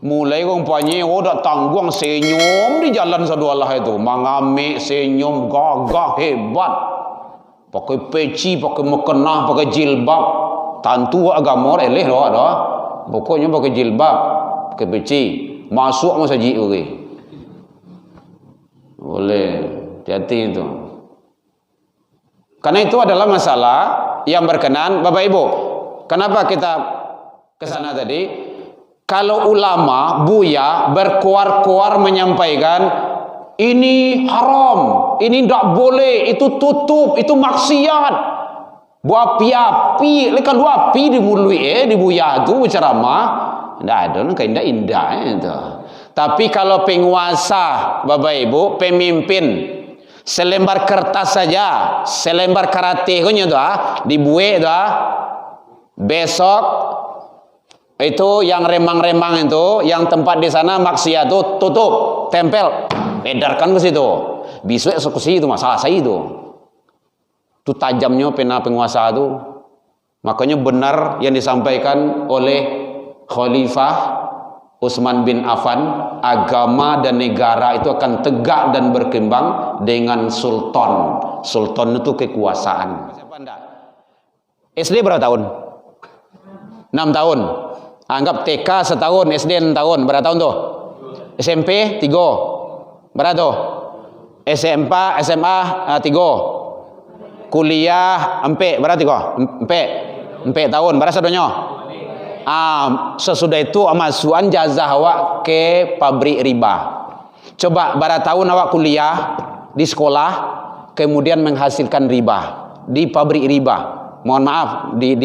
Mulai umpamanya dak tanggung senyum di jalan sadualah itu, mengamik senyum gagah hebat. Pakai peci, pakai mukena, pakai jilbab. Tentu agama eleh dah. Pokoknya pakai jilbab, pakai peci, masuk masjid okey. Boleh, hati-hati itu. Karena itu adalah masalah yang berkenan Bapak Ibu. Kenapa kita ke sana tadi? Kalau ulama, buya berkuar-kuar menyampaikan ini haram, ini tidak boleh, itu tutup, itu maksiat. Buat api-api, lekan dua api di mului di buya itu berceramah, tidak ada, kayak indah itu. Tapi kalau penguasa, Bapak Ibu, pemimpin, selembar kertas saja, selembar karate punya tu dibuat tu besok itu yang remang-remang itu, yang tempat di sana maksiat itu tutup, tempel, edarkan ke situ. Besok eksekusi itu masalah saya itu. Itu tajamnya pena penguasa itu. Makanya benar yang disampaikan oleh Khalifah Utsman bin Affan, agama dan negara itu akan tegak dan berkembang dengan sultan. Sultan itu kekuasaan. Siapa anda? SD berapa tahun? 6 tahun. Anggap TK setahun, SD 6 tahun. Berapa tahun tuh? SMP 3. Berapa tuh? SMA 3. Kuliah 4. Berapa 3? 4 tahun. Berapa sadonya? Sesudah itu masukan jazah awak ke pabrik riba. Coba berapa tahun awak kuliah di sekolah kemudian menghasilkan riba di pabrik riba. Mohon maaf di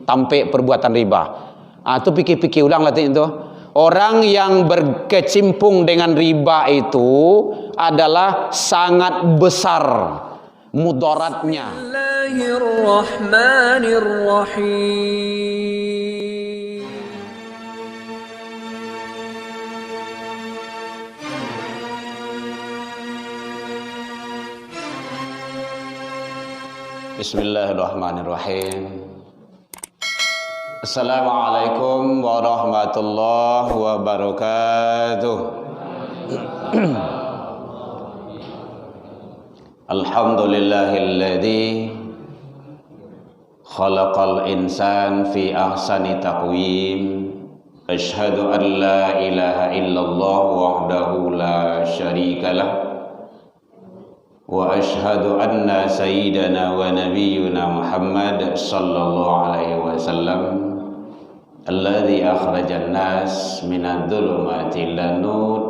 tampik perbuatan riba. Itu pikir-pikir ulang lah itu. Orang yang berkecimpung dengan riba itu adalah sangat besar mudaratnya. Bismillahirrahmanirrahim. Bismillahirrahmanirrahim. Assalamualaikum warahmatullahi wabarakatuh. Alhamdulillahilladzi khalaqal insan fi ahsani taqwim. Asyhadu an la ilaha illallah wahdahu la syarikalah. Wa asyhadu anna sayyidana wa nabiyyuna Muhammad sallallahu alaihi wasallam alladzi akhrajan nas minadh-dhulumati ilan nur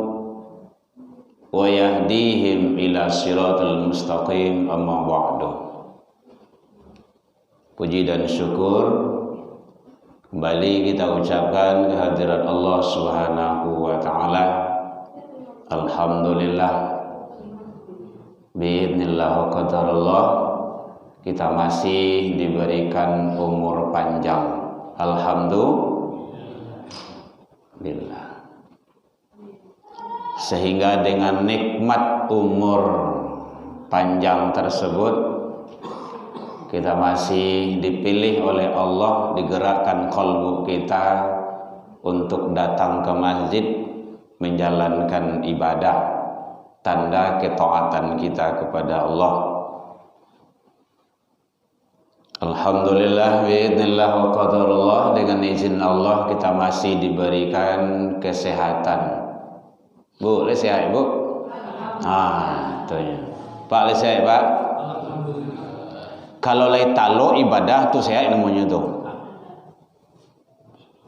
wa yahdihim ila siratal mustaqim, amma ba'du. Puji dan syukur kembali kita ucapkan kehadirat Allah Subhanahu wa taala. Alhamdulillah, biidznillah wa qadarullah, kita masih diberikan umur panjang. Alhamdulillah. Sehingga dengan nikmat umur panjang tersebut kita masih dipilih oleh Allah, digerakkan qalbu kita untuk datang ke masjid menjalankan ibadah, tanda ketaatan kita kepada Allah. Alhamdulillah, biidznillah wa qadarullah, dengan izin Allah kita masih diberikan kesehatan. Bu, boleh sehat Bu? Itunya. Pak, boleh sehat Pak? Kalau lagi talo ibadah tu sehat namanya tu.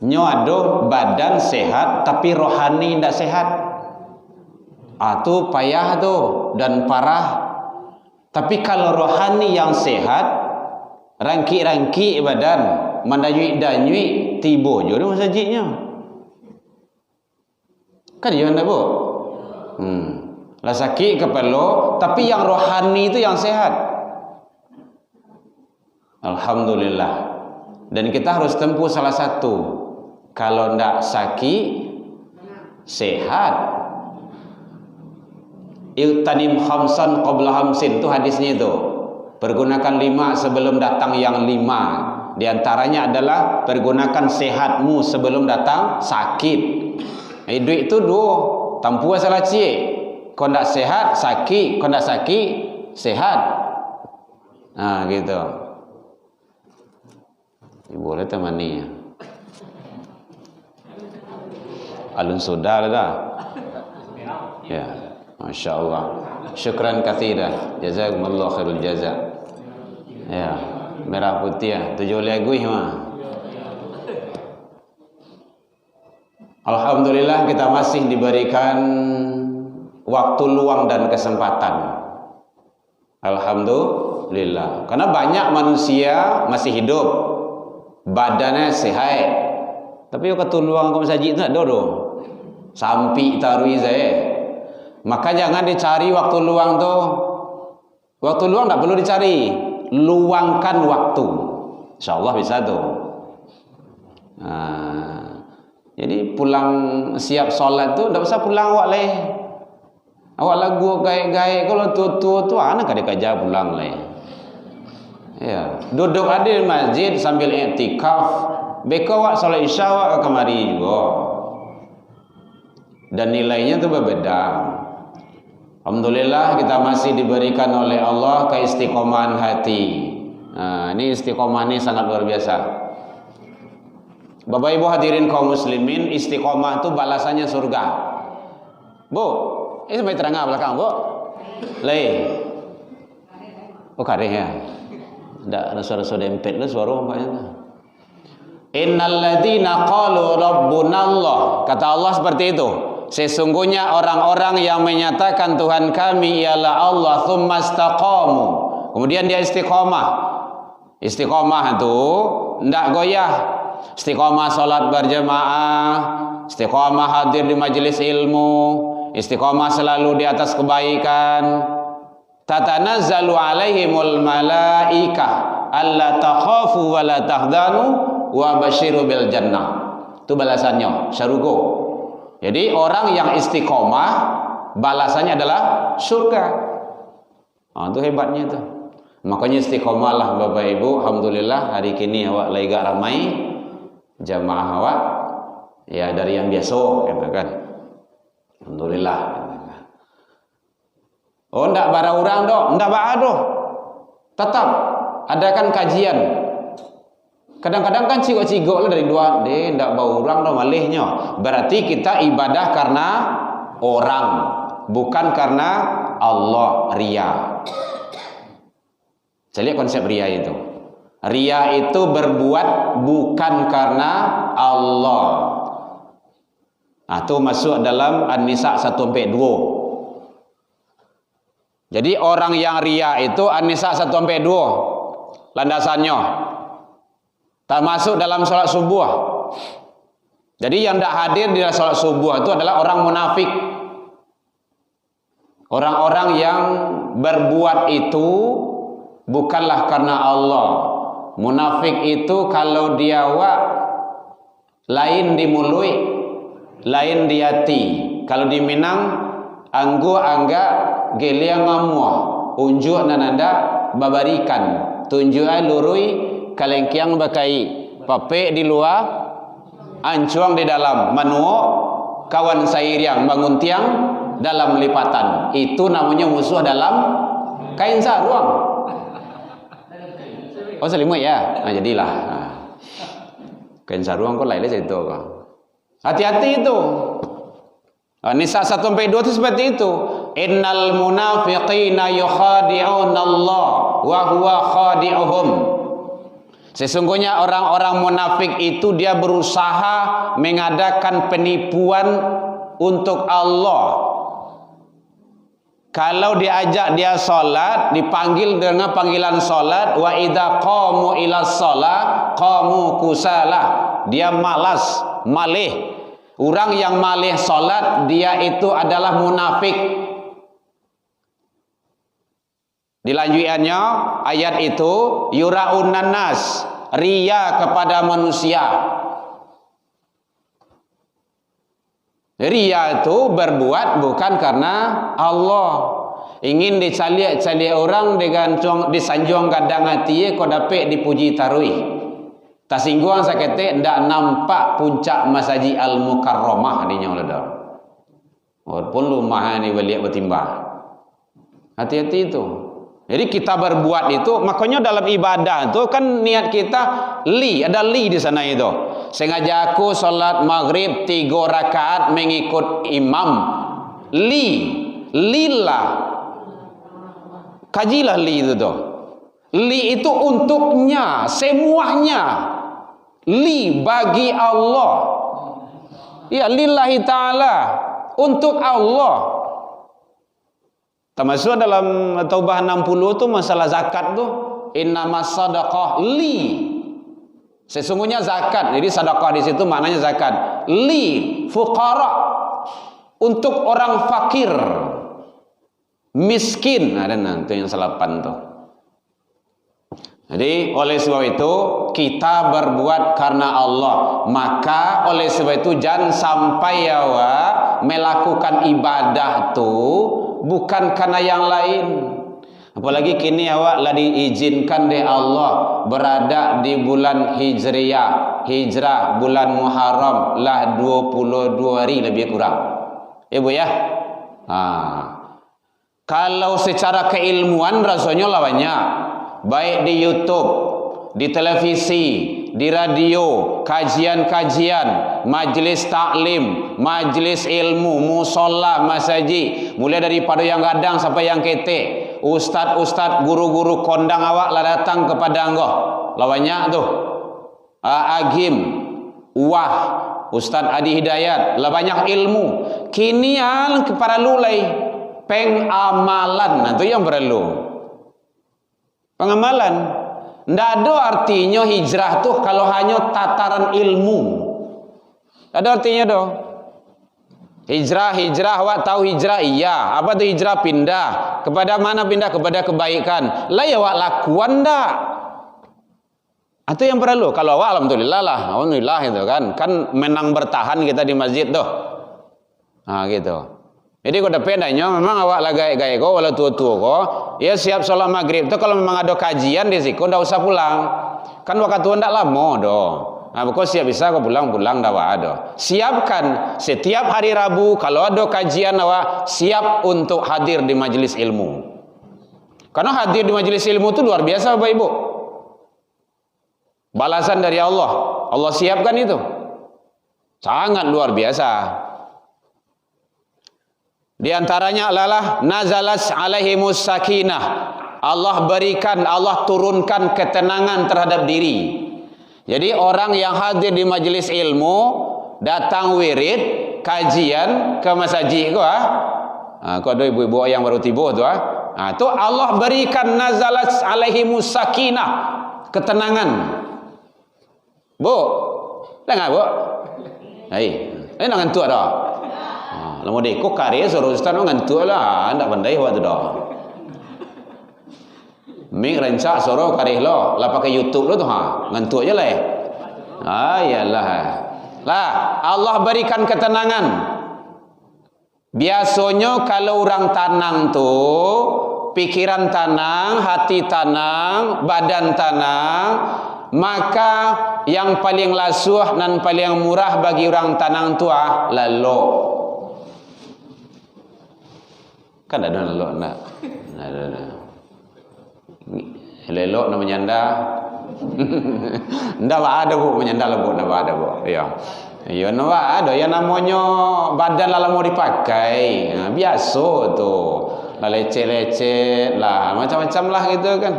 Nyo ada badan sehat tapi rohani tidak sehat. Tu payah tu dan parah. Tapi kalau rohani yang sehat, rangki-rangki badan, mandanyui-danyui, tiba je dah masjidnya. Kan jangan dah Bu? Lah sakit kepala, tapi yang rohani itu yang sehat. Alhamdulillah. Dan kita harus tempuh salah satu. Kalau ndak sakit, sehat. Iqtanim khamsan qabla hamsin, itu hadisnya itu. Pergunakan 5 sebelum datang yang 5. Di antaranya adalah pergunakan sehatmu sebelum datang sakit. Duit itu dua, tampu salah cik. Kau nak sehat, sakit. Kau nak sakit, sehat. Gitu. Boleh teman ni. Alun sudah dah. Ya, Masya Allah. Syukran kathira. Jazakumullah khairul jaza. Ya, merah putih 7 lagu mah. Alhamdulillah kita masih diberikan waktu luang dan kesempatan. Alhamdulillah. Karena banyak manusia masih hidup, badannya sehat, tapi waktu luang ke masjid tak ada. Sampai tarui saya. Maka jangan dicari waktu luang tu. Waktu luang tak perlu dicari. Luangkan waktu. InsyaAllah bisa tu. Jadi pulang siap solat tu tak usah pulang awak leh. Awak lagu gaya-gaya kalau tua-tua tu anak ada kerja pulang leh. Ya, duduk ada di masjid sambil i'tikaf. Beka awak solat isya awak kemari juga. Dan nilainya tu berbeda. Alhamdulillah kita masih diberikan oleh Allah keistiqomahan hati. Ini istiqomah ini sangat luar biasa. Bapak Ibu hadirin kaum muslimin, istiqomah itu balasannya surga. Bu, ini sampai terang belakang, Bu. Lei. Oh, kare ya. Ada suara-suara dempet lah suara apa-apa. Innal ladzina qalu rabbuna Allah. Kata Allah seperti itu. Sesungguhnya orang-orang yang menyatakan Tuhan kami ialah Allah, tsumma istaqamu. Kemudian dia istiqomah. Istiqomah itu tidak goyah. Istiqomah salat berjamaah, istiqomah hadir di majelis ilmu, istiqomah selalu di atas kebaikan. Tatanazzalu alaihimul malaikah alla takhafu wa la tahzanu wa basyiru bil jannah. Itu balasannya, syurga. Jadi orang yang istiqomah balasannya adalah surga. Itu hebatnya itu. Makanya istiqomahlah Bapak Ibu. Alhamdulillah hari kini awak lagi gak ramai jamaah awak ya dari yang biasa katakan. Alhamdulillah. Oh ndak bara orang dok, ndak bara doh. Tetap adakan kajian. Kadang-kadang kan cigok-cigok lah dari dua, ndak bau orang doh malihnya. Berarti kita ibadah karena orang, bukan karena Allah, ria. Saya lihat konsep ria itu. Ria itu berbuat bukan karena Allah. Itu masuk dalam An-Nisa 1-2. Jadi orang yang ria itu An-Nisa 1-2 landasannya. Tak masuk dalam sholat subuh. Jadi yang tidak hadir di dalam sholat subuh itu adalah orang munafik. Orang-orang yang berbuat itu bukanlah karena Allah. Munafik itu kalau dia lain di mulut, lain di hati. Kalau di Minang anggo angga gelia ngamua, unjuk nananda babarikan, tunjuan lurui kalengkiang bakai, pape di luar, ancuang di dalam, manuo kawan sairiang bangun tiang dalam lipatan. Itu namanya musuh dalam kain sarung. Oh selimut ya, jadilah. Kain sarung kok lain itu kok. Hati-hati itu. Nisa 1-2 itu seperti itu. Innal munafiqina yukhadi'una Allah wa huwa khadi'uhum. Sesungguhnya orang-orang munafik itu dia berusaha mengadakan penipuan untuk Allah. Kalau diajak dia solat, dipanggil dengan panggilan solat, wa idza qamu ila shalah qamu kusala. Dia malas, malih. Orang yang malih solat, dia itu adalah munafik. Dilanjutannya ayat itu yura'unan nas, ria kepada manusia. Ria itu berbuat bukan karena Allah. Ingin dicaliak-caliak orang dengan disanjung kadang hati kau dapat dipuji tarui. Tasingguang sakete ndak nampak puncak Masjid Al-Mukarramah ni nyong ledor. Walaupun lumah ni balik bertimbang. Hati-hati itu. Jadi kita berbuat itu, makanya dalam ibadah itu kan niat kita ada li di sana itu. Sengaja aku solat maghrib 3 rakaat mengikut imam. Lillah. Kajilah li itu tuh. Li itu untuknya, semuanya. Li bagi Allah. Ya, lillahi ta'ala. Untuk Allah. Termasuk dalam Taubah 60 tu masalah zakat tu. Innamas sadaqah li. Sesungguhnya zakat. Jadi sedekah di situ maknanya zakat. Li fuqara. Untuk orang fakir. Miskin. Ada nanti yang selapan tu. Jadi oleh sebab itu kita berbuat karena Allah. Maka oleh sebab itu jangan sampai melakukan ibadah tu bukan karena yang lain. Apalagi kini awak lah diizinkan oleh Allah berada di bulan Hijrah bulan Muharram lah 22 hari lebih kurang. Ya Bu ya. Kalau secara keilmuan rasanya lah banyak. Baik di YouTube, di televisi, di radio, kajian-kajian, majlis taklim, majlis ilmu, musola, masjid, mulai daripada yang gadang sampai yang ketek, ustad-ustad, guru-guru kondang awak lah datang kepada engkau. Lah banyak tu. Agim, Wah, Ustad Adi Hidayat, lah banyak ilmu. Kini yang perlu lagi pengamalan, itu yang perlu. Pengamalan. Tidak ada artinya hijrah tuh kalau hanya tataran ilmu. Tidak ada artinya doh. Hijrah, awak tahu hijrah? Iya. Apa tuh hijrah? Pindah. Kepada mana pindah? Kepada kebaikan. Lah ya awak lakukan dak? Itu yang perlu. Kalau awak alhamdulillah lah. Alhamdulillah itu kan. Kan menang bertahan kita di masjid tuh. Nah gitu. Jadi kalau pendeknya memang awak lah gaya-gaya kau, walau tua-tua kau, ya siap sholat maghrib tu kalau memang ada kajian di situ, ndak usah pulang. Kan waktu tu ndak lama doh. Nah, kau siap bisa kau pulang dah ada. Siapkan setiap hari Rabu kalau ada kajian awak siap untuk hadir di majelis ilmu. Karena hadir di majelis ilmu itu luar biasa Bapak Ibu. Balasan dari Allah. Allah siapkan itu. Sangat luar biasa. Di antaranya adalah nazalas alaihimus sakinah. Allah berikan, Allah turunkan ketenangan terhadap diri. Jadi orang yang hadir di majelis ilmu, datang wirid, kajian ke masjid kau ada ibu-ibu yang baru tiba tu tu Allah berikan nazalas alaihimus sakinah, ketenangan. Bu, dengar Bu? Ini ngantuk dah. Lama deh, kok karya suruh ustaz ngantuk lah, anda pandai buat tu dah. Ming rencak suruh karya lo, lah pakai YouTube lo tu ngantuk je lah. Iyalah. Lah, Allah berikan ketenangan. Biasanya kalau orang tenang tu, pikiran tenang, hati tenang, badan tenang, maka yang paling lasuh dan paling murah bagi orang tenang tu lalu. Kan ada lelok nak. Lelok nak menyanda. Ndak ada Bu menyanda lebut nak ada Bu. Ya. Ya nak ada yang namanya badan lah mau dipakai. Biasa tu. Lah lecet-lecet lah macam-macam lah gitu kan.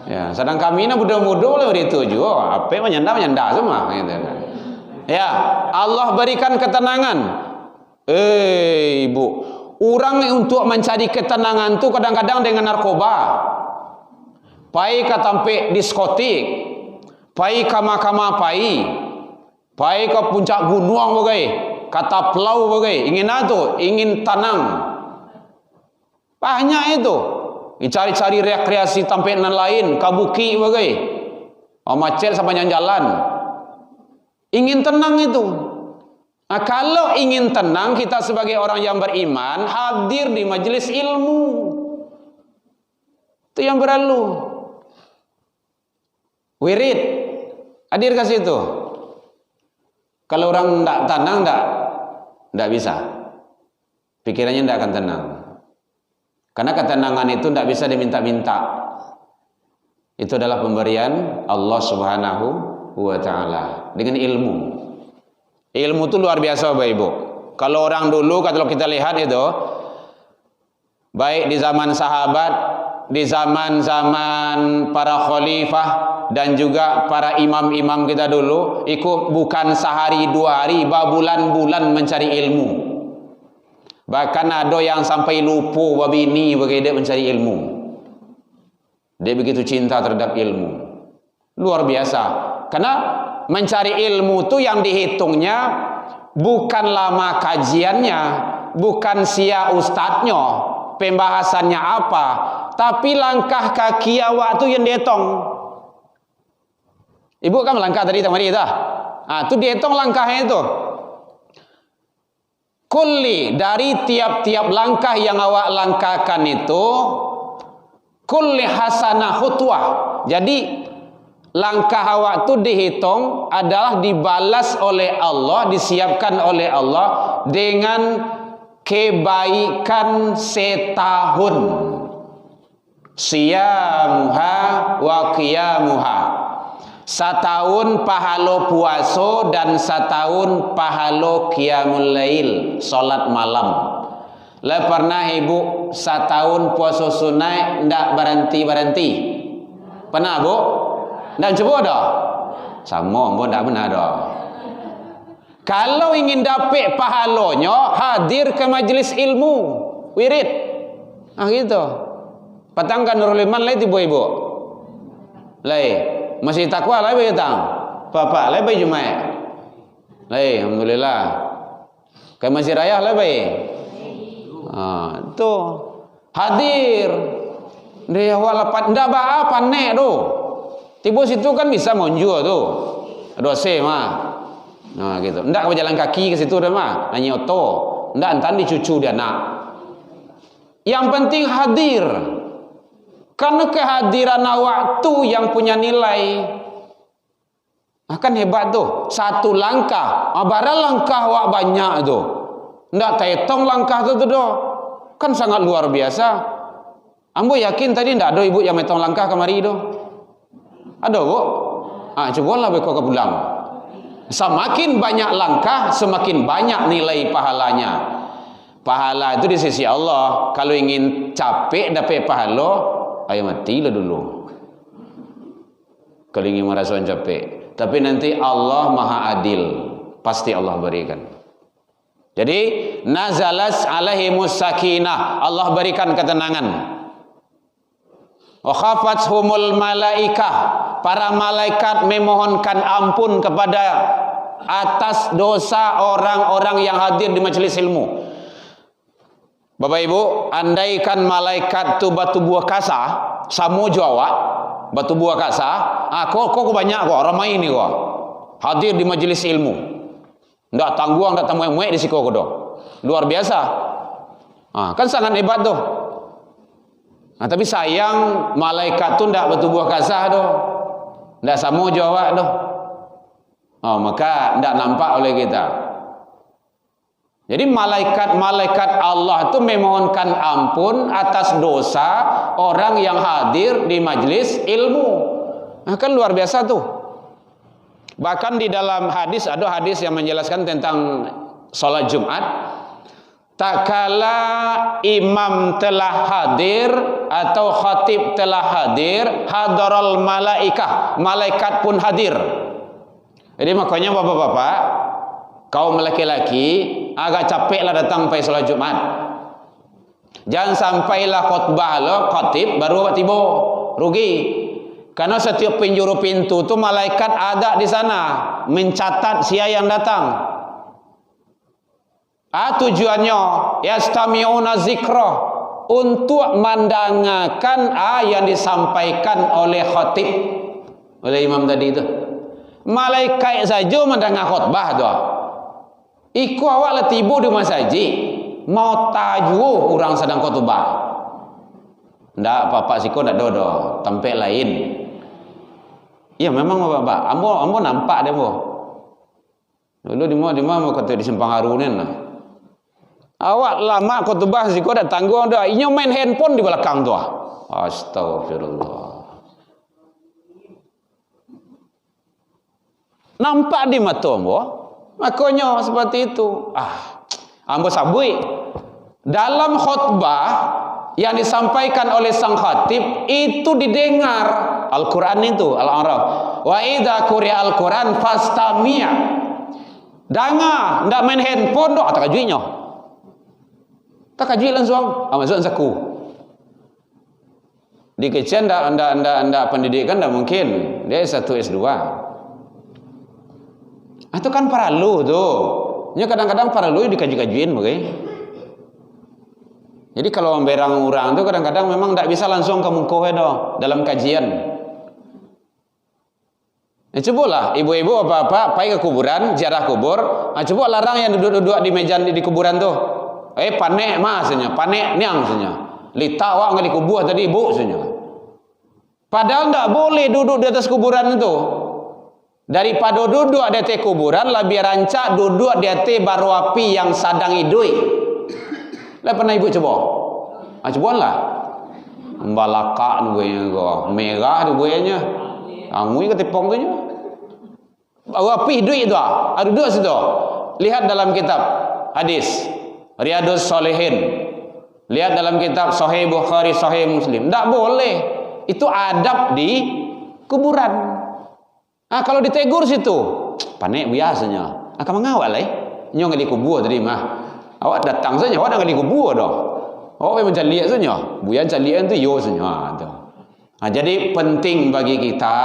Ya, sedang kami nak muda-muda lah itu juga. Apa menyanda semua gitu kan. Ya, Allah berikan ketenangan. Ibu, orang untuk mencari ketenangan tu kadang-kadang dengan narkoba. Pai ke tampe diskotik, pai ke mahkamah pai ke puncak gunung bagai, kata pelau bagai, ingin apa? Ingin tenang. Banyak itu. Cari-cari rekreasi tampe nan lain, kabuki bagai. Macet sampai jalan. Ingin tenang itu. Nah, kalau ingin tenang, kita sebagai orang yang beriman hadir di majelis ilmu. Itu yang perlu. Wirid. Hadir ke situ. Kalau orang tidak tenang, tidak bisa. Pikirannya tidak akan tenang. Karena ketenangan itu tidak bisa diminta-minta. Itu adalah pemberian Allah Subhanahu wa Ta'ala dengan ilmu. Ilmu itu luar biasa Bapak Ibu. Kalau orang dulu, kalau kita lihat itu, baik di zaman sahabat, di zaman para khalifah, dan juga para imam-imam kita dulu, ikut bukan sehari dua hari, berbulan-bulan mencari ilmu. Bahkan ada yang sampai lupa babini bagi dia mencari ilmu. Dia begitu cinta terhadap ilmu. Luar biasa. Karena mencari ilmu itu yang dihitungnya bukan lama kajiannya, bukan sia ustadznya, pembahasannya apa, tapi langkah kaki awak tu yang dihitung. Ibu kan melangkah tadi itu. Itu dihitung langkahnya itu. Kulli, dari tiap-tiap langkah yang awak langkahkan itu, kulli hasanah khutwah. Jadi langkah awak itu dihitung adalah dibalas oleh Allah, disiapkan oleh Allah dengan kebaikan setahun. Siyamuha wa qiyamuha. Setahun pahala puasa dan setahun pahala qiyamul lail, salat malam. Lah pernah ibu setahun puasa sunat ndak berhenti-berhenti? Pernah bu? Ndak coba dah? Sama pun ndak benar dah. Kalau ingin dapat pahalanya, hadir ke majlis ilmu, wirid. Gitu. Patangkan Nurul Iman lah itu ibu. Lai. Masih takwa lah bayi tang, bapak lah bayi Jumat, lah alhamdulillah. Kayak masih raya lah bayi, tu hadir. Dia walapat ndak apa nek tu, tiba situ kan bisa monjur tu, dosa mah, gitu. Ndak berjalan kaki ke situ dah mah, hanya oto, ndak entan dicucu dia nak. Yang penting hadir. Karena kehadiran awak tu yang punya nilai. Kan hebat tu. Satu langkah. Barang langkah awak banyak tu. Ndak terhitung langkah tu doh. Kan sangat luar biasa. Ambo yakin tadi ndak ada ibu yang hitung langkah kemari tu. Ada bu? Cobalah beko ke pulang. Semakin banyak langkah, semakin banyak nilai pahalanya. Pahala itu di sisi Allah. Kalau ingin capek dapat pahala, ayo matilah dulu. Kalau ingin merasakan capek. Tapi nanti Allah Maha Adil, pasti Allah berikan. Jadi nazalas alaihimus sakinah, Allah berikan ketenangan. Wa khafathumul malaikah, para malaikat memohonkan ampun kepada atas dosa orang-orang yang hadir di majelis ilmu. Bapak Ibu, andaikan malaikat tu batu buah kasa, samu Jawa, batu buah kasa, kok banyak kok ramai ini kok. Hadir di majelis ilmu. Ndak tangguang, ndak tamu-tamu di siko kok. Luar biasa. Kan sangat hebat tuh. Tapi sayang malaikat tu ndak batu buah kasa doh. Ndak samu Jawa doh. Maka ndak nampak oleh kita. Jadi malaikat-malaikat Allah itu memohonkan ampun atas dosa orang yang hadir di majlis ilmu. Kan luar biasa tuh. Bahkan di dalam hadis, ada hadis yang menjelaskan tentang sholat Jumat. Tak kala imam telah hadir atau khatib telah hadir, hadaral malaikah, malaikat pun hadir. Jadi makanya bapak-bapak, kaum laki-laki agak capeklah datang pai salat Jumat. Jangan sampailah khutbah lo khatib baru tiba, rugi. Karena setiap penjuru pintu tu malaikat ada di sana mencatat siapa yang datang. Tujuannya yastami'una zikra, untuk mendengarkan yang disampaikan oleh khatib, oleh imam tadi itu. Malaikat saja mendengar khutbah tu. Iku awak lah tiba di masjid, mau tajuk orang sedang khutbah. Ndak apa-apa siko ndak dodo, tempat lain. Iya memang Bapak. Ambo nampak dia mo. Dulu di mana kata di Simpang Harunen lah. Awak lama khutbah sih kau dah tanggung dah. Inyo main handphone di belakang tu. Astagfirullah. Nampak di mata ambo. Makanya seperti itu. Ambo sabui. Dalam khutbah yang disampaikan oleh sang khatib itu didengar Al-Quran itu Al-A'raf. Wa idza quri'a Al-Quran fastami'. Dengar, ndak main handphone doh tak kajuinya. Tak kaji langsung. Masuk saku. Di kecil ndak pendidikan ndak mungkin. Dia S1 S2. Itu kan paralu tuh. Nya kadang-kadang paralu dikaji-kajiin bagai. Jadi kalau memberang orang tuh kadang-kadang memang ndak bisa langsung ke muka doh dalam kajian. Cobalah ibu-ibu apa-apa pai ke kuburan, ziarah kubur, coba larang yang duduk-duduk di meja di kuburan tuh. Panek masnya, panek niang senya. Lita awak ngali kubur tadi ibu senya. Padahal ndak boleh duduk di atas kuburan itu. Daripada duduk di atas kuburan lebih rancak duduk di atas baru api yang sadang idui. Lah pernah ibu coba? Cobalah. Mbalaka nuwe go, merah nuwe nya. Angui ketepong tu nya. Baru api idui tu ada duduk situ. Lihat dalam kitab hadis Riyadus Shalihin. Lihat dalam kitab Sahih Bukhari, Sahih Muslim. Tak boleh. Itu adab di kuburan. Kalau ditegur situ, panik biasanya. Kamu ngawal nyong di kubur tadi mah. Awak datang saja, awak nak di kubur dah. Awak memang cari lihat saja. Buyan cari lihat tu yo saja. Jadi penting bagi kita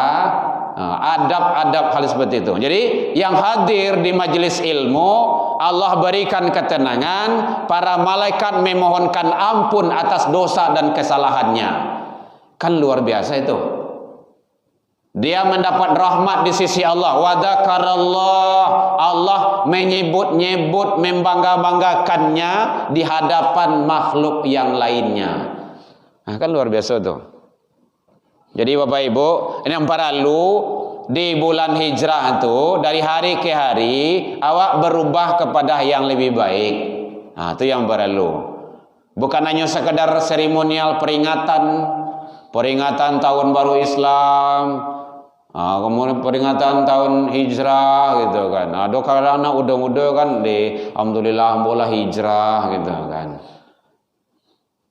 adab-adab hal seperti itu. Jadi yang hadir di majelis ilmu, Allah berikan ketenangan, para malaikat memohonkan ampun atas dosa dan kesalahannya. Kan luar biasa itu. Dia mendapat rahmat di sisi Allah. Wa dzakarallah. Allah menyebut-nyebut, membangga-banggakannya di hadapan makhluk yang lainnya. Kan luar biasa itu. Jadi Bapak Ibu, ini yang paralu di bulan hijrah itu dari hari ke hari awak berubah kepada yang lebih baik. Itu yang paralu. Bukan hanya sekedar seremonial peringatan tahun baru Islam, kemudian peringatan tahun hijrah gitu kan. Ada kalau anak udah kan di alhamdulillah bola hijrah gitu kan.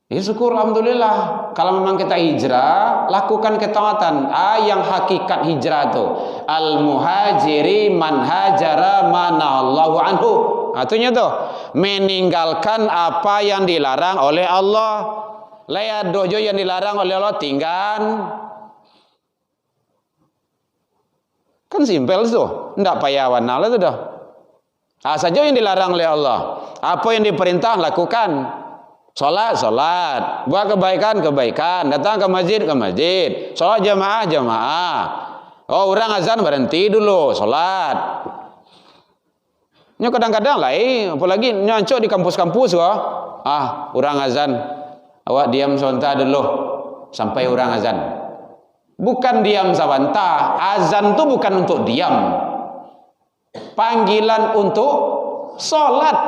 Ya syukur alhamdulillah. Kalau memang kita hijrah, lakukan ketaatan. Yang hakikat hijrah itu al-muhajiri man hajara manallahu anhu. Artinya tuh meninggalkan apa yang dilarang oleh Allah. Laya dojo yang dilarang oleh Allah tinggal. Kan simpel tuh. Ndak payah wanal itu dah. Saja yang dilarang oleh Allah. Apa yang diperintah lakukan. Salat, buat kebaikan, datang ke masjid, salat jamaah. Orang azan berhenti dulu, salat. Nya kadang-kadang lah, apalagi nyancok di kampus-kampus orang azan, awak diam sebentar dulu sampai orang azan. Bukan diam sebentar, azan tu bukan untuk diam. Panggilan untuk salat.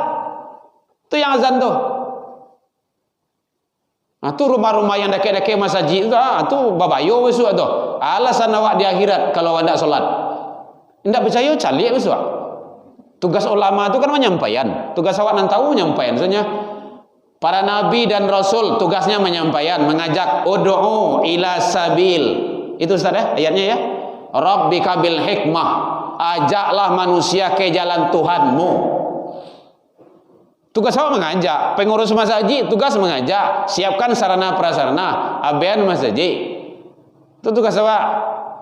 Tu yang azan tu. Tu rumah-rumah yang dekat-dekat masjid tu babayo besok tu. Alasan awak di akhirat kalau awak tak solat. Tidak percaya calik besok. Tugas ulama tu kan menyampaikan. Tugas awak nan tahu menyampaikan saja. Para nabi dan rasul tugasnya menyampaikan, mengajak ud'u ila sabil. Itu Ustaz ayatnya ya. Rabbika bil hikmah. Ajaklah manusia ke jalan Tuhanmu. Tugas awak mengajak, pengurus masjid tugas mengajak, siapkan sarana prasarana, abean masjid. Itu tugas awak,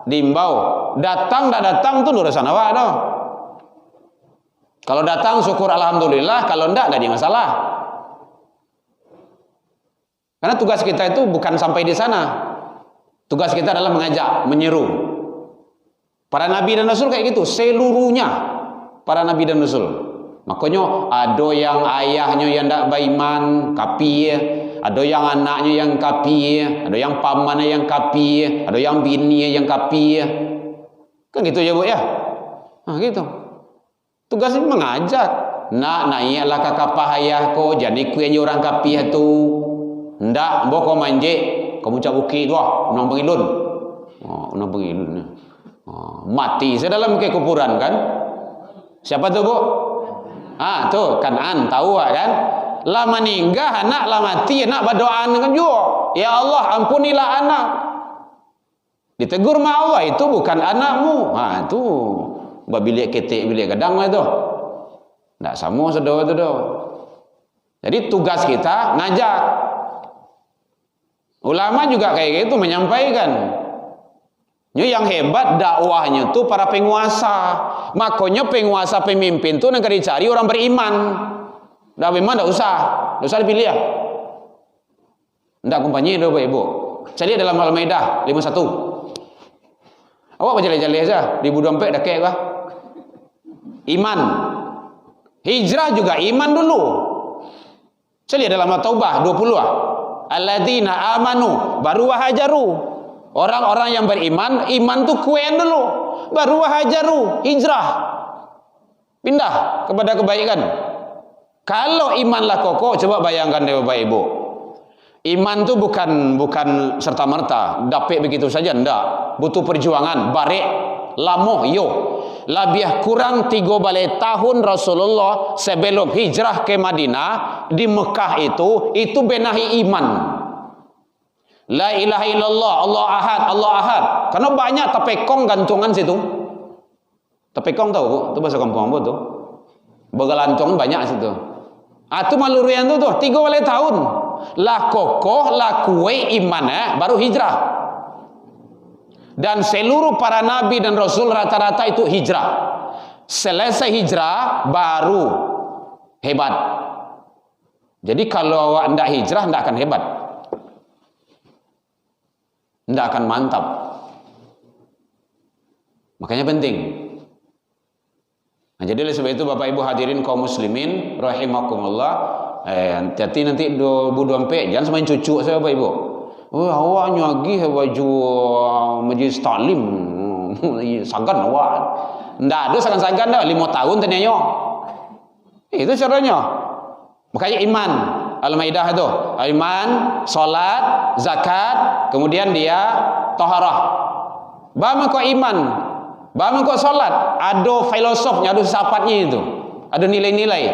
diimbau. Datang tak datang tu urusan awak dah. Kalau datang syukur alhamdulillah, kalau enggak ada masalah. Karena tugas kita itu bukan sampai di sana. Tugas kita adalah mengajak, menyeru. Para nabi dan rasul kayak gitu, seluruhnya para nabi dan rasul. Makanya ada yang ayahnya yang tak beriman, kapi, ada yang anaknya yang kapi, ada yang pamannya yang kapi, ada yang bini yang kapi. Kan gitu ya Bu ya. Nah gitu. Tugasnya mengajak. Nak naiklah ke kapal ayah ko, jadi kuenya orang kapih tu. Ndak, mbok kau manje, kamu cabuki doa, unang pengilun. Oh, unang pengilun. Oh, mati sedalam ke kuburan kan? Siapa tu Bu? Ah, tu Kanan, tahu kan? Lah meninggal anak, lah mati anak berdoa dengan juga. Ya Allah, ampunilah anak. Ditegur sama Allah, itu bukan anakmu. Ha, tu bilik ketik, bilik gadang lah tu. Tak sama saudara tu dah. Jadi tugas kita ngajak. Ulama juga kayak gitu menyampaikan. Yang hebat dakwahnya tu para penguasa. Makanya penguasa pemimpin tu negara dicari orang beriman. Dah beriman tak usah dipilih ya. Ndak kumpanya dah Bapak Ibu. Cari dalam Al-Maidah 51. Awak baca jale-jale saja di dompet dah kek kah? Iman. Hijrah juga iman dulu. Saya lihat dalam At-Taubah 20 ah. Alladzina amanu baru hajaru. Orang-orang yang beriman, iman tu kuen dulu. Baru hajaru, hijrah. Pindah kepada kebaikan. Kalau imanlah kokoh, coba bayangkan deh Bapak Ibu. Iman tu bukan serta-merta, dapat begitu saja, enggak. Butuh perjuangan, barek, lamo, yo. Lebih kurang 3 balai tahun Rasulullah sebelum hijrah ke Madinah di Mekah itu benahi iman. La ilaha illallah, Allah ahad. Karena banyak tapekong gantungan situ. Tapekong tahu Bu? Itu bahasa kampung apa tu? Begalantungan banyak situ. Itu malurian tu 3 balai tahun. Lah kokoh, lah kue iman baru hijrah. Dan seluruh para nabi dan rasul rata-rata itu hijrah. Selesai hijrah baru hebat. Jadi kalau awak tidak hijrah tidak akan hebat, tidak akan mantap. Makanya penting. Nah, jadi oleh sebab itu Bapak Ibu hadirin kaum muslimin rahimakumullah, hati-hati nanti 2024 jangan semain cucu saya Bapak Ibu. Oh, awak nyagi baju majlis taklim. Sagan awak. Ndak ada sagan-sagan dah 5 tahun tanya. Itu caranya. Makanya iman. Al-Maidah itu. Iman, salat, zakat, kemudian dia taharah. Bagaimana kau iman? Bagaimana kau salat? Ada filosofnya, ada filsafatnya itu. Ada nilai-nilai.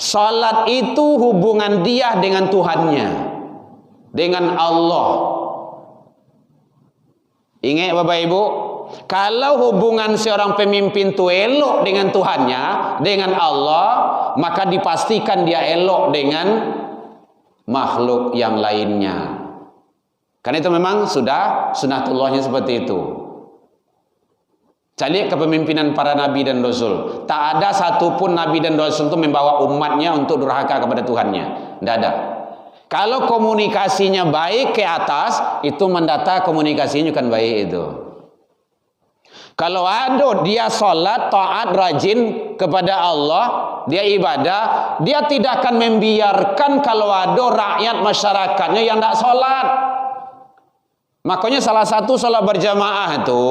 Salat itu hubungan dia dengan Tuhannya. Dengan Allah. Ingat Bapak Ibu, kalau hubungan seorang pemimpin itu elok dengan Tuhannya, dengan Allah, maka dipastikan dia elok dengan makhluk yang lainnya. Karena itu memang sudah sunatullahnya seperti itu. Cari kepemimpinan para nabi dan rasul. Tak ada satupun nabi dan rasul itu membawa umatnya untuk durhaka kepada Tuhannya. Tidak ada. Kalau komunikasinya baik ke atas, itu mendata komunikasinya kan baik itu. Kalau ada dia salat, taat, rajin kepada Allah, dia ibadah, dia tidak akan membiarkan kalau ada rakyat masyarakatnya yang tidak salat. Makanya salah satu salat berjamaah itu,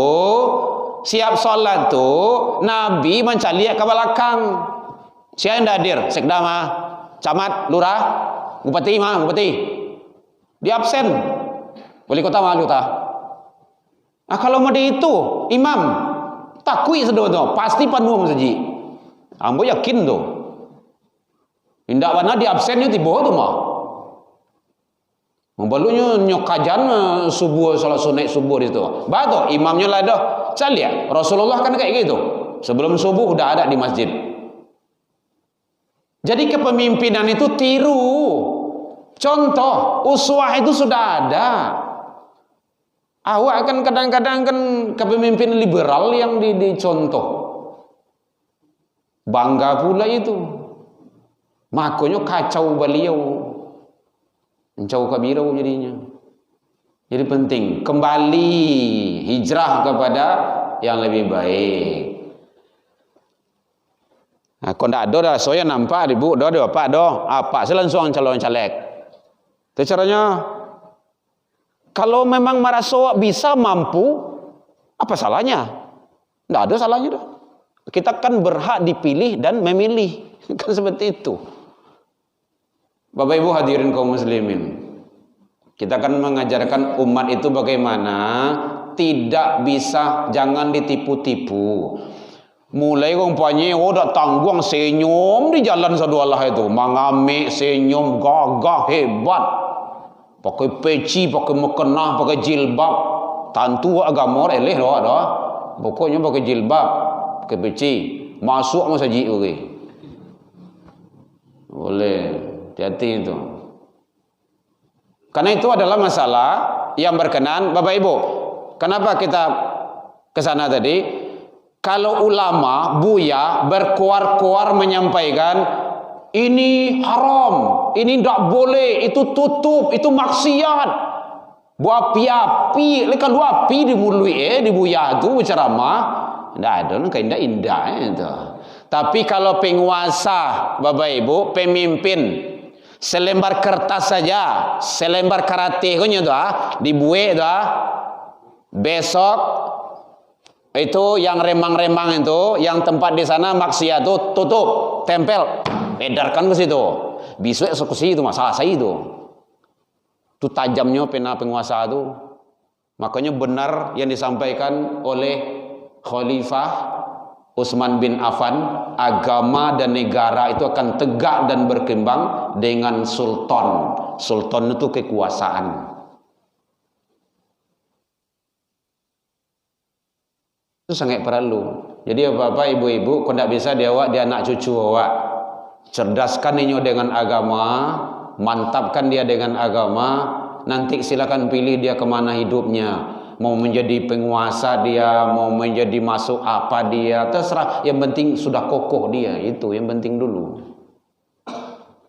siap salat itu, Nabi mencari ke belakang. Siapa yang hadir? Sekda mah, camat, lurah, bupati mah, bupati. Dia absen. Wali kota mah, wali kota. Nah, kalau mau itu imam takui sedono pasti penuh saji. Ambo yakin tu. Indak mana di absennya tiba tu mah. Membalunya nyokajan subuh salat sunat subuh itu. Bato imamnya lah dah. Saya lihat Rasulullah kan kayak gitu. Sebelum subuh udah ada di masjid. Jadi kepemimpinan itu tiru. Contoh, uswah itu sudah ada. Awak kan kadang-kadang kan kepemimpinan liberal yang dicontoh. Bangga pula itu. Makanya kacau beliau. Kacau kabirau jadinya. Jadi penting kembali hijrah kepada yang lebih baik. Nah, kalau tidak ada dah, saya nampak ibu, dah ada apa dah? Apa? Saya langsung calon caleg. Itu caranya. Kalau memang merasa bisa mampu, apa salahnya? Tidak ada salahnya dah. Kita kan berhak dipilih dan memilih. Kan seperti itu. Bapak Ibu hadirin kaum muslimin. Kita akan mengajarkan umat itu bagaimana tidak bisa, jangan ditipu-tipu. Mulai umpamanya dak tanggung senyum di jalan sadualah itu, mengamik senyum gagah hebat. Pakai peci, pakai mukena, pakai jilbab. Tantu agama eleh dah. Pokoknya pakai jilbab, pakai peci, masuk masjid orang. Boleh, hati-hati itu. Karena itu adalah masalah yang berkenan. Bapak Ibu, kenapa kita ke sana tadi? Kalau ulama, buya berkuar-kuar menyampaikan ini haram, ini tidak boleh, itu tutup, itu maksiat. Buat api-api, kalau api di mului di buya itu berceramah, tidak ada, kan indah itu. Tapi kalau penguasa, Bapak Ibu, pemimpin, selembar kertas saja, selembar karate punya dibuat besok itu yang remang-remang itu, yang tempat di sana maksiat itu tutup, tempel, edarkan ke situ. Besok eksekusi itu masalah saya itu. Itu tajamnya pena penguasa itu. Makanya benar yang disampaikan oleh Khalifah Utsman bin Affan, agama dan negara itu akan tegak dan berkembang dengan sultan. Sultan itu kekuasaan. Itu sangat perlu. Jadi bapak ibu-ibu, kau tidak bisa dia anak cucu awak. Cerdaskan ini dengan agama, mantapkan dia dengan agama. Nanti silakan pilih dia kemana hidupnya. Mau menjadi penguasa dia, mau menjadi masuk apa dia, terserah. Yang penting sudah kokoh dia, itu yang penting dulu.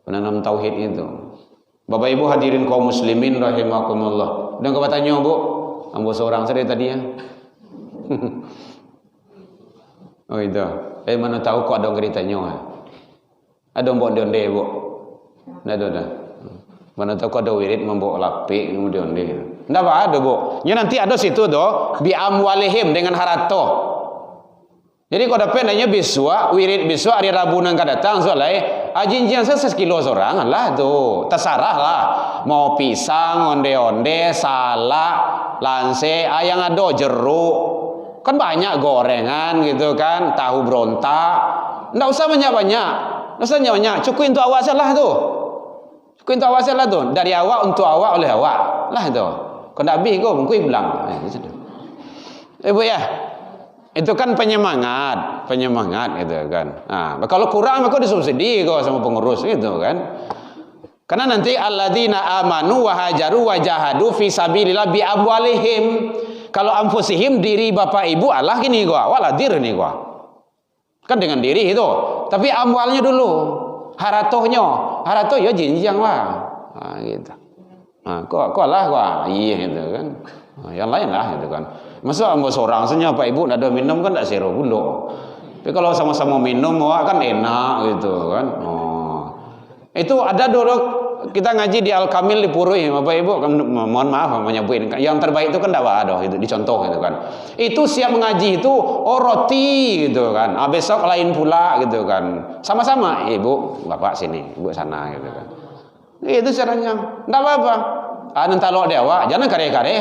Penanam tauhid itu. Bapak Ibu hadirin kaum muslimin rahimakumullah. Dan kau tanya Bu, ambo seorang saya tadi ya. Oh itu. Mana tahu kok ada orang ditanya. Ada mbok donde Bu. Ndak ada. Mana tahu kok ada wirid membok lapik kemudian dia. Ndak ada Bu. Ya nanti ada situ doh bi amwalihim dengan harta. Jadi kalau dapat nanya biswa, wirid biswa hari Rabu nang datang soalnya ajin-ajin saya 1 kilo seorang lah tuh. Terserah lah. Mau pisang, onde-onde, salak, lanse, yang ada jeruk. Kan banyak gorengan gitu kan, tahu berontak. Ndak usah banyak-banyak. Ndak usah banyak-banyak. Cukup untuk awak salah tuh. Cukup untuk awak salah tuh. Dari awak untuk awak oleh awak. Lah tuh. Kau ndak habis kau mengkui bilang. Bu ya. Itu kan penyemangat gitu kan. Nah, kalau kurang maka disubsidi kau sama pengurus gitu kan. Karena nanti alladzina amanu wa hajaru wa jahadu fi sabilillah bi amwalihim. Kalau anfusihim diri bapak ibu Allah gini gua, waladir nih gua. Kan dengan diri itu. Tapi amwalnya dulu. Haratoh ya jinjang lah. Nah, gitu. Nah, kok lah gua. Iya gitu kan. Nah, yang lain lah gitu kan. Masa ambo seorang saja Pak Ibu ada minum kan tak sero pula. Tapi kalau sama-sama minum kan enak gitu kan. Oh. Itu ada dulu kita ngaji di Al-Kamil di Purui, Bapak Ibu kan mohon maaf menyebutin. Yang terbaik itu kan enggak ada itu dicontoh gitu kan. Itu siap mengaji itu roti gitu kan. Besok lain pula gitu kan. Sama-sama, Ibu, Bapak sini, Ibu sana gitu kan. Itu caranya. Enggak apa-apa. Nanti lo dewa, jangan kare-kare.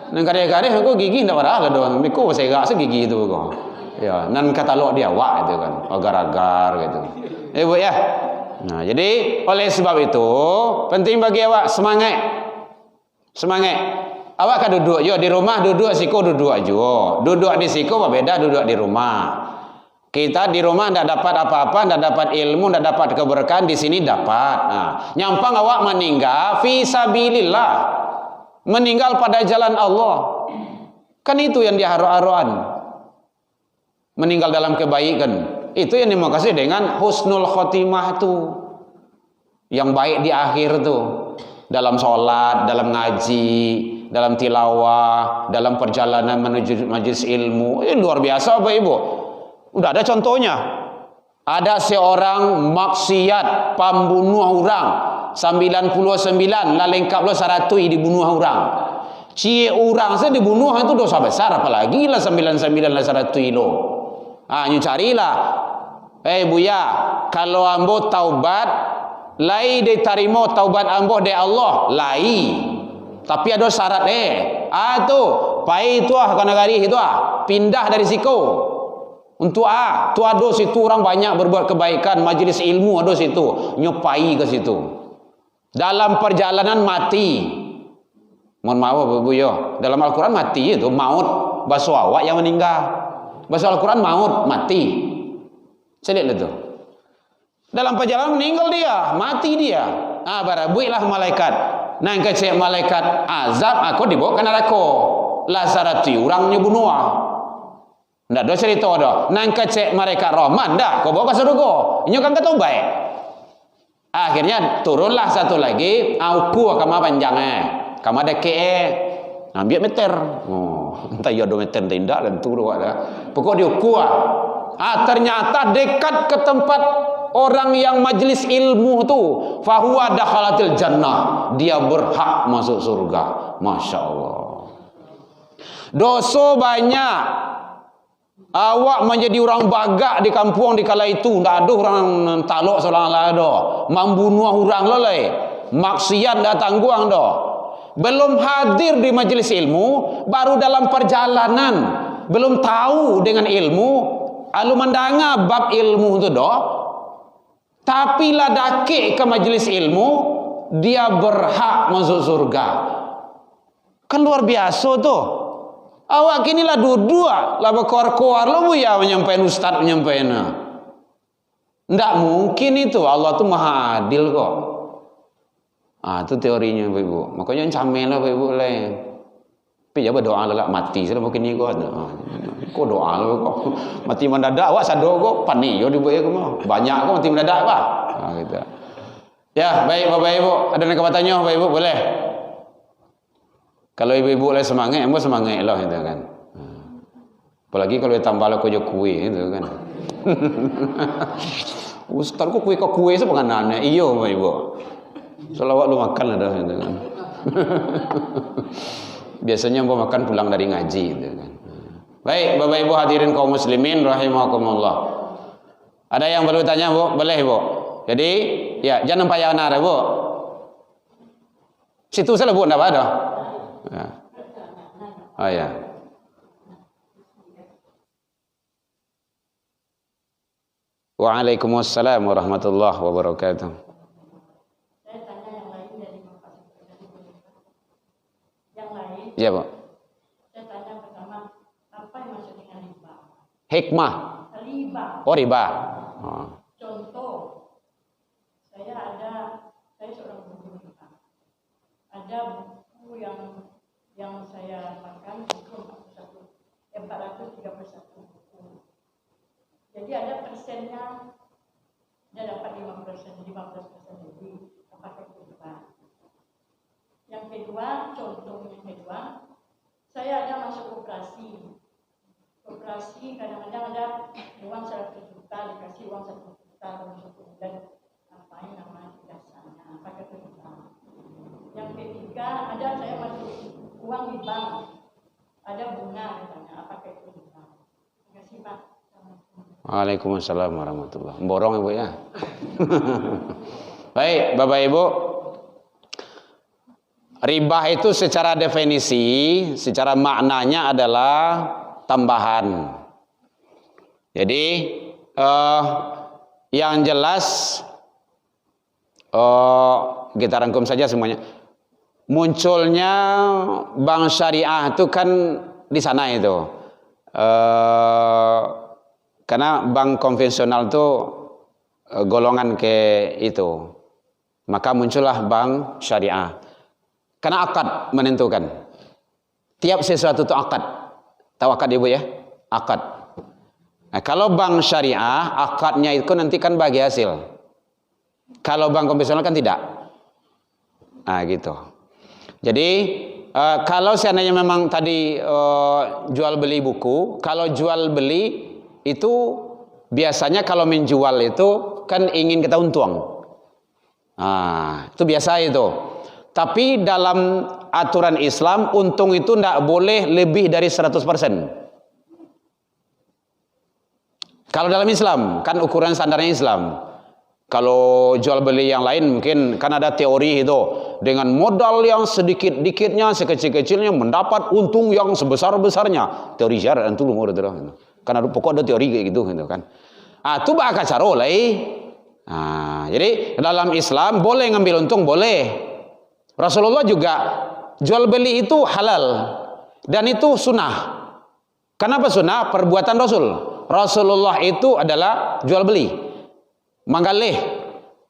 Nan kare-kare aku gigi ndak parah lah doang. Miku saya gak segigi itu kok. Ya, nan katalog dia wak itu kan. Agar-agar gitu. Bu ya. Nah, jadi oleh sebab itu penting bagi awak semangat. Semangat. Awak kan duduk yo di rumah duduk siko duduk aja. Duduk di siko beda duduk di rumah. Kita di rumah ndak dapat apa-apa, ndak dapat ilmu, ndak dapat keberkahan, di sini dapat. Nah, nyampang awak meninggal fi sabilillah. Meninggal pada jalan Allah. Kan itu yang diharu-haruan. Meninggal dalam kebaikan. Itu yang dimaksud dengan husnul khotimah itu. Yang baik di akhir tuh. Dalam sholat, dalam ngaji, dalam tilawah, dalam perjalanan menuju majelis ilmu. Ini luar biasa Bapak Ibu. Udah ada contohnya. Ada seorang maksiat pembunuh orang. 99 lah lengkap lo 100 dibunuh orang. Cie orang saya dibunuh itu dosa besar, apalagi lah 99 lah 100 kilo. Nyu carilah. Buya, kalau ambo taubat, lai diterima taubat ambo de Allah, lai. Tapi ada syarat tu, pai tu kana gari itu pindah dari siku. Untuk tu ada situ orang banyak berbuat kebaikan, majlis ilmu ada situ, nyopai ke situ. Dalam perjalanan mati. Mohon maaf Bu yo, dalam Al-Qur'an mati itu maut, bahasa awak yang meninggal. Bahasa Al-Qur'an maut, mati. Saya lihat itu. Dalam perjalanan meninggal dia, mati dia. Barabuilah malaikat. Nang kecek malaikat azab aku dibawa ke neraka. La sarati orangnya bunuh. Ndak ada cerita dah. Nang kecek malaikat rahman dah, kau bawa ke surga. Inyo kan kata baik. Akhirnya turunlah satu lagi, aku kama panjangnya. Kama deke ambil meter. Entah ya 2 meter tindak dan turun ada. Pokok dia kuat. Ternyata dekat ke tempat orang yang majlis ilmu tu, fahuwa dakhalatil jannah, dia berhak masuk surga. Masya Allah. Dosa banyak. Awak menjadi orang bagak di kampung di kala itu, ndak ada orang talok seorang ada, membunuh orang lelai, maksiat dah tangguang dah. Belum hadir di majlis ilmu, baru dalam perjalanan, belum tahu dengan ilmu, alu mendanga bab ilmu itu dah. Tapi lah dakik ke majlis ilmu, dia berhak masuk surga. Kan luar biasa tu. Awak kini lah dua-dua lah berkuar-kuar lo bu ya menyampaikan ustaz menyampaikan. Ndak mungkin itu, Allah tu maha adil kok. Itu teorinya Ibu. Makanya camel lah Ibu lain. Tapi jangan berdoa lah mati sudah mungkin ni kok. Kok doa lah kok. Mati mendadak awak sadar kok panik yo dibuat kok. Banyak kok mati mendadak apa? Gitu. Ya, baik Bapak Ibu, ada nak bertanya Bapak Ibu boleh? Kalau ibu-ibu lah semangat, emang semangat lah gitu kan. Apalagi kalau tambah lah kue gitu kan. Ustaz kok kue sepenganannya. Iyo Bapak Ibu. Selawat lu makan lah dah gitu kan. Biasanya mau makan pulang dari ngaji gitu kan. Baik Bapak Ibu hadirin kaum muslimin rahimakumullah. Ada yang perlu tanya Bu? Boleh Bu. Jadi ya jangan payah nara Bu. Situ salah Bu enggak ada. Ya. Oh ya. Waalaikumsalam warahmatullahi wabarakatuh. Saya tanya yang lain dari Bapak. Yang lain. Ya, Pak. Saya tanya pertama, apa yang maksud dengan riba? Hikmah. Riba. Oh, riba. Oh. Contoh, saya seorang guru riba. Ada buku yang saya makan buku 431 buku. Jadi ada persennya, dia dapat 15% lebih. Apakah itu riba? Yang kedua, contoh yang kedua, saya ada masuk koperasi. Koperasi kadang-kadang ada uang 100 juta, dikasih uang 1 juta dalam 1 bulan. Ngapain namanya biasanya? Apakah itu riba? Yang ketiga, ada saya masuk uang di bank, ada bunga katanya, apakah itu riba? Terima kasih Pak. Waalaikumsalam warahmatullahi wabarakatuh. Borong Ibu ya. Baik Bapak Ibu, riba itu secara definisi, secara maknanya adalah tambahan. Jadi yang jelas kita rangkum saja semuanya. Munculnya bank syariah itu kan di sana itu. Karena bank konvensional itu golongan ke itu. Maka muncullah bank syariah. Karena akad menentukan. Tiap sesuatu itu akad. Tahu akad Ibu ya? Akad. Nah, kalau bank syariah, akadnya itu nanti kan bagi hasil. Kalau bank konvensional kan tidak. Nah gitu. Jadi kalau seandainya memang tadi jual beli buku, kalau jual beli itu biasanya kalau menjual itu kan ingin kita untung. Nah, itu biasa itu. Tapi dalam aturan Islam, untung itu tidak boleh lebih dari 100%. Kalau dalam Islam, kan ukuran standarnya Islam. Kalau jual beli yang lain mungkin kan ada teori itu, dengan modal yang sedikit-dikitnya, sekecil-kecilnya mendapat untung yang sebesar-besarnya. Teori syarat itu lumur itu. Kan ada pokok ada teori kayak gitu kan. Itu bakal cara oleh. Jadi dalam Islam boleh ngambil untung, boleh. Rasulullah juga jual beli itu halal dan itu sunnah. Kenapa sunnah? Perbuatan Rasul. Rasulullah itu adalah jual beli. Manggalih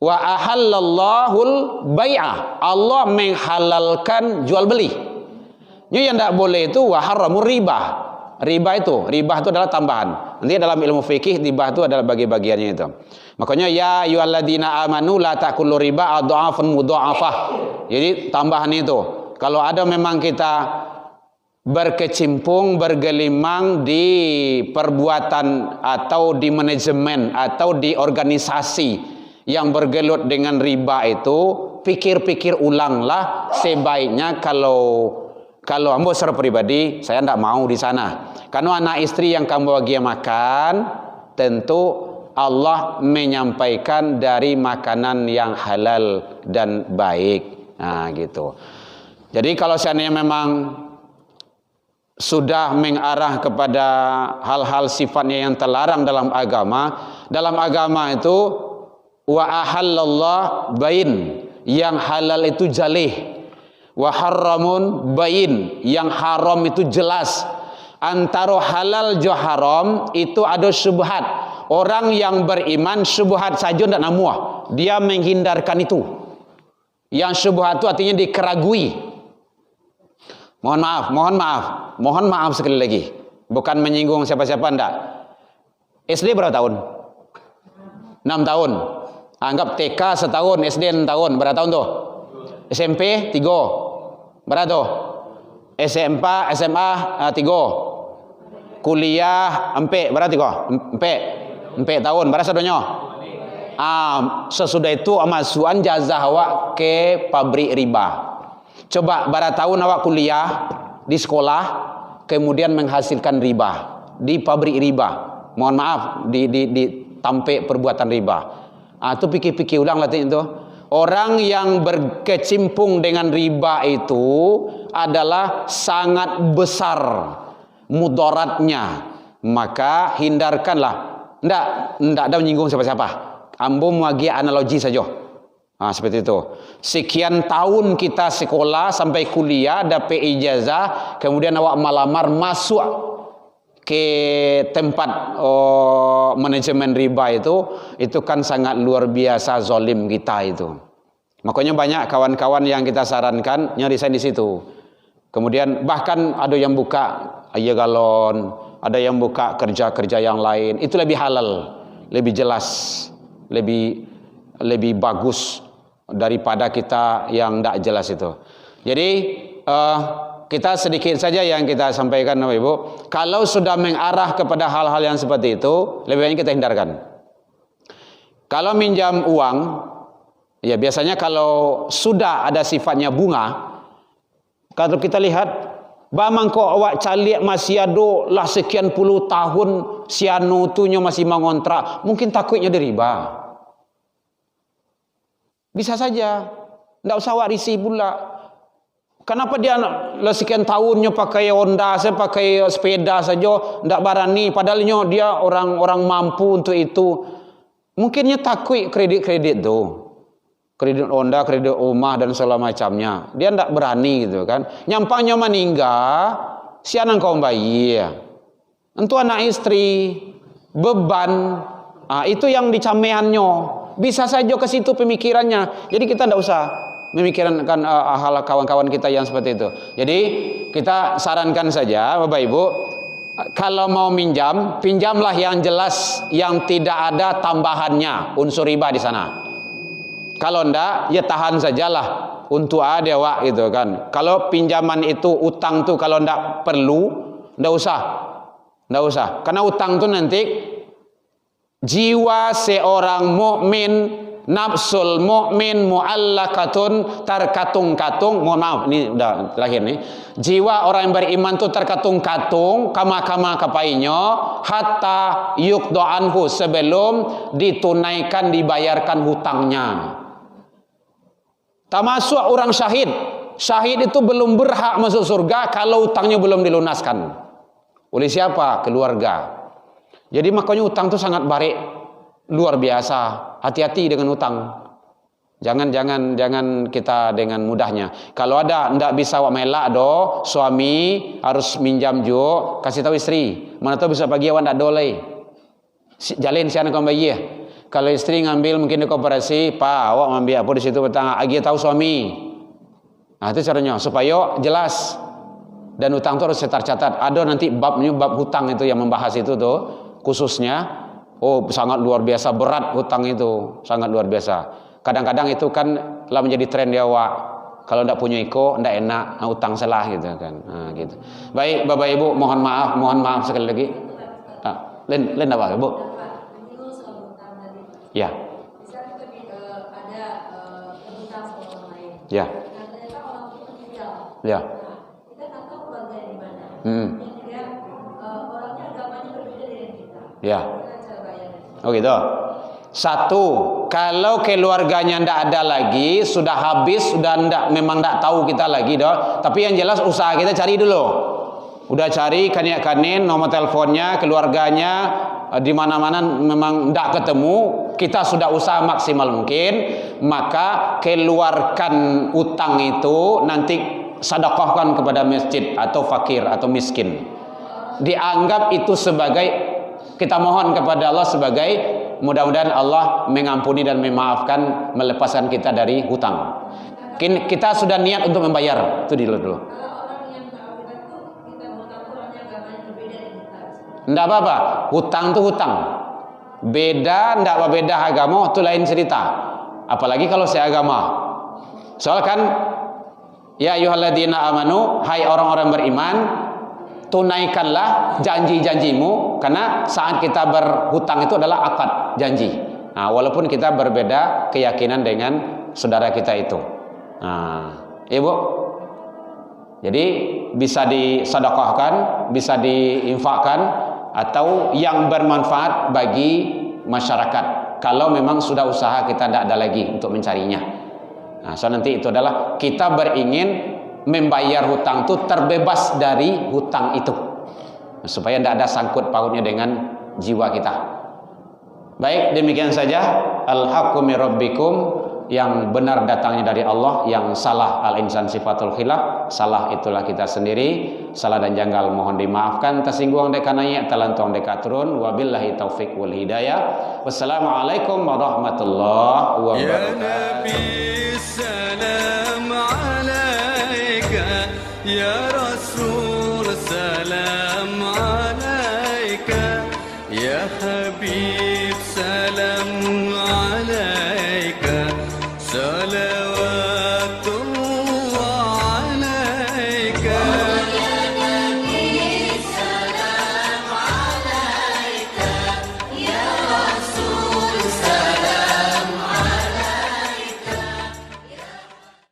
wa ahallallahul bai'ah. Allah menghalalkan jual beli. Yang tidak boleh itu wa haramur riba. Riba itu adalah tambahan. Nanti dalam ilmu fikih riba itu adalah bagi-bagiannya itu. Makanya ya ayyuhalladzina amanu la ta'kulu riba adhafun mudha'afah. Jadi tambahan itu. Kalau ada memang kita berkecimpung, bergelimang di perbuatan atau di manajemen atau di organisasi yang bergelut dengan riba itu, pikir-pikir ulanglah. Sebaiknya kalau ambo secara pribadi saya tidak mau di sana. Karena anak istri yang kamu bagi makan, tentu Allah menyampaikan dari makanan yang halal dan baik. Gitu. Jadi kalau seandainya memang sudah mengarah kepada hal-hal sifatnya yang terlarang dalam agama itu wa ahallallah bain, yang halal itu jalih, wa harramun bain, yang haram itu jelas. Antara halal jo haram itu ada syubhat. Orang yang beriman syubhat saja tidak namuah, dia menghindarkan itu. Yang syubhat itu artinya dikeragui. Mohon maaf sekali lagi. Bukan menyinggung siapa-siapa, enggak. SD berapa tahun? 6 tahun. Anggap TK setahun, SD 6 tahun. Berapa tahun tuh? SMP 3. Berapa tuh? SMA 3. Kuliah 4. Berapa 3? 4 tahun. Berapa sadonya? Sesudah itu amasuan jazah awak ke pabrik riba. Coba berapa tahun awak kuliah di sekolah, kemudian menghasilkan riba di pabrik riba. Mohon maaf, di tampek perbuatan riba. Itu pikir-pikir ulang latih itu. Orang yang berkecimpung dengan riba itu adalah sangat besar mudaratnya. Maka hindarkanlah. Tidak ada menyinggung siapa-siapa. Ambo bagi analogi saja. Seperti itu. Sekian tahun kita sekolah sampai kuliah, dapat ijazah, kemudian awak melamar masuk ke tempat manajemen riba itu kan sangat luar biasa zalim kita itu. Makanya banyak kawan-kawan yang kita sarankan nyarisan di situ. Kemudian bahkan ada yang buka galon, ada yang buka kerja-kerja yang lain. Itu lebih halal, lebih jelas, lebih bagus daripada kita yang tidak jelas itu. Jadi kita sedikit saja yang kita sampaikan Bapak Ibu. Kalau sudah mengarah kepada hal-hal yang seperti itu, lebih baik kita hindarkan. Kalau minjam uang, ya biasanya kalau sudah ada sifatnya bunga, kalau kita lihat bamang kok awak calik masih ada lah sekian puluh tahun sianu tunya masih mengontrak, mungkin takutnya dari riba. Bisa saja, tidak usah awak risih pula. Kenapa dia sekian tahunnya pakai Honda, saya pakai sepeda saja, tidak berani. Padahal dia orang mampu untuk itu. Mungkinnya takut kredit tu, kredit Honda, kredit rumah dan segala macamnya. Dia tidak berani gitu kan. Nyampangnya meninggal, siapa kau bayi? Untuk anak istri, beban, itu yang dicameannya. Bisa saja ke situ pemikirannya. Jadi kita tidak usah memikirkan hal kawan-kawan kita yang seperti itu. Jadi kita sarankan saja Bapak Ibu, kalau mau minjam, pinjamlah yang jelas, yang tidak ada tambahannya unsur riba di sana. Kalau enggak, ya tahan sajalah untuk ada wak gitu kan. Kalau pinjaman itu utang tuh kalau enggak perlu, enggak usah. Karena utang tuh nanti jiwa seorang mukmin Nafsul mu'min mu'allakatun, terkatung-katung. Mohon maaf, ini udah lahir nih. Jiwa orang yang beriman itu terkatung-katung, kama-kama kapainya, hatta yukdo anhu, sebelum ditunaikan, dibayarkan hutangnya. Termasuk orang syahid. Syahid itu belum berhak masuk surga kalau hutangnya belum dilunaskan. Oleh siapa? Keluarga. Jadi makanya hutang itu sangat baik, luar biasa. Hati-hati dengan hutang. Jangan kita dengan mudahnya. Kalau ada ndak bisa awak melak do, suami harus minjam jo, kasih tahu istri. Mana tahu bisa bagi awak ndak doleh. Jalin si anak bayi ya. Kalau istri ngambil mungkin di koperasi, pak awak ngambil apa di situ petang, agi tahu suami. Nah itu caranya supaya jelas. Dan hutang itu harus tercatat. Ada nanti bab hutang itu yang membahas itu tuh khususnya. Oh sangat luar biasa berat hutang itu, sangat luar biasa. Kadang-kadang itu kan telah menjadi tren di awak. Kalau tidak punya iko, tidak enak, hutang salah gitu kan. Nah, gitu. Baik Bapak Ibu, mohon maaf sekali lagi. Len apa Bu? Ya. Ya. Ya. Ya. Oh gitu. Satu, kalau keluarganya ndak ada lagi, sudah habis, memang ndak tahu kita lagi doh. Tapi yang jelas usaha kita cari dulu. Udah cari kanin nomor teleponnya, keluarganya di mana-mana memang ndak ketemu. Kita sudah usaha maksimal mungkin, maka keluarkan utang itu nanti sedekahkan kepada masjid atau fakir atau miskin. Dianggap itu sebagai, kita mohon kepada Allah sebagai, mudah-mudahan Allah mengampuni dan memaafkan, melepaskan kita dari hutang. Kita sudah niat untuk membayar itu dulu. Enggak apa-apa, hutang itu hutang. Beda, enggak apa beda agama itu lain cerita. Apalagi kalau seagama. Soal kan ya ayyuhalladzina amanu, hai orang-orang beriman, tunaikanlah janji-janjimu, karena saat kita berhutang itu adalah akad janji. Nah, walaupun kita berbeda keyakinan dengan saudara kita itu. Nah, Ibu. Jadi bisa disedekahkan, bisa diinfakkan, atau yang bermanfaat bagi masyarakat. Kalau memang sudah usaha kita tidak ada lagi untuk mencarinya. Nah, so nanti itu adalah kita beringin membayar hutang itu terbebas dari hutang itu, supaya tidak ada sangkut pautnya dengan jiwa kita. Baik, demikian saja. Al-haqqu min rabbikum, yang benar datangnya dari Allah, yang salah al-insan sifatul khilaf, salah itulah kita sendiri. Salah dan janggal mohon dimaafkan, tersinggung dekananya telantung dekaturun. Wabillahi taufik wal hidayah. Wassalamualaikum warahmatullahi wabarakatuh. يا رسول سلام عليك يا حبيب سلام عليك صلوات